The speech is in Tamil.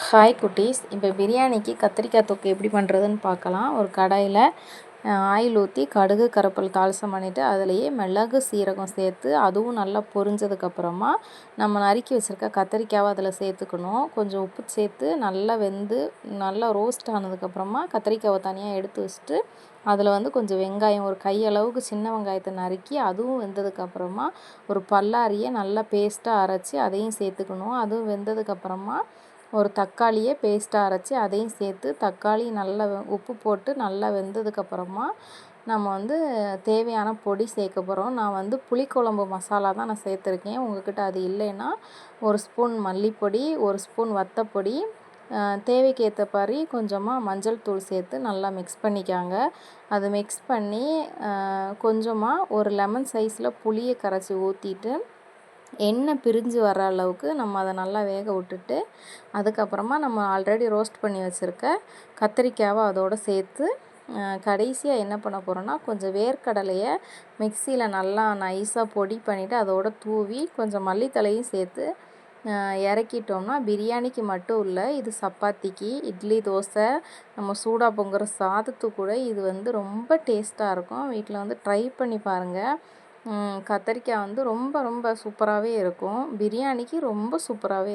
ஹாய் குட்டீஸ், இப்போ பிரியாணிக்கு கத்திரிக்காய் தொக்கு எப்படி பண்ணுறதுன்னு பார்க்கலாம். ஒரு கடாயில் ஆயில் ஊற்றி கடுகு கருவேப்பிலை தாளிசம் பண்ணிவிட்டு அதிலேயே மிளகு சீரகம் சேர்த்து அதுவும் நல்லா பொரிஞ்சதுக்கப்புறமா நம்ம நறுக்கி வச்சுருக்க கத்திரிக்காவை அதில் சேர்த்துக்கணும். கொஞ்சம் உப்பு சேர்த்து நல்லா வெந்து நல்லா ரோஸ்ட் ஆனதுக்கப்புறமா கத்திரிக்காவை தனியாக எடுத்து வச்சுட்டு அதில் கொஞ்சம் வெங்காயம் ஒரு கையளவுக்கு சின்ன வெங்காயத்தை நறுக்கி அதுவும் வெந்ததுக்கப்புறமா ஒரு பல்லாரியை நல்லா பேஸ்ட்டாக அரைச்சி அதையும் சேர்த்துக்கணும். அதுவும் வெந்ததுக்கப்புறமா ஒரு தக்காளியை பேஸ்ட்டாக அரைச்சி அதையும் சேர்த்து தக்காளி நல்லா உப்பு போட்டு நல்லா வெந்ததுக்கப்புறமா நம்ம தேவையான பொடி சேர்க்க போகிறோம். நான் புளிக்குழம்பு மசாலா தான் நான் சேர்த்துருக்கேன். உங்கள்கிட்ட அது இல்லைன்னா ஒரு ஸ்பூன் மல்லிப்பொடி, ஒரு ஸ்பூன் வத்தப்பொடி, தேவைக்கு ஏற்ற மாதிரி கொஞ்சமாக மஞ்சள் தூள் சேர்த்து நல்லா மிக்ஸ் பண்ணிக்காங்க. அதை மிக்ஸ் பண்ணி கொஞ்சமாக ஒரு லெமன் சைஸில் புளியை கரைச்சி ஊற்றிட்டு எண்ணெய் பிரிஞ்சு வர அளவுக்கு நம்ம அதை நல்லா வேக விட்டுட்டு அதுக்கப்புறமா நம்ம ஆல்ரெடி ரோஸ்ட் பண்ணி வச்சுருக்க கத்திரிக்காவை அதோடு சேர்த்து கடைசியாக என்ன பண்ண போகிறோன்னா கொஞ்சம் வேர்க்கடலையை மிக்சியில் நல்லா நைஸாக பொடி பண்ணிவிட்டு அதோடு தூவி கொஞ்சம் மல்லித்தலையும் சேர்த்து இறக்கிட்டோம்னா பிரியாணிக்கு மட்டும் இல்லை, இது சப்பாத்திக்கு, இட்லி, தோசை, நம்ம சூடாக பொங்குற சாதத்துக்கு கூட இது ரொம்ப டேஸ்ட்டாக இருக்கும். வீட்டில் ட்ரை பண்ணி பாருங்கள். கத்திரிக்காய் ரொம்ப ரொம்ப சூப்பராகவே இருக்கும். பிரியாணிக்கு ரொம்ப சூப்பராகவே இருக்கும்.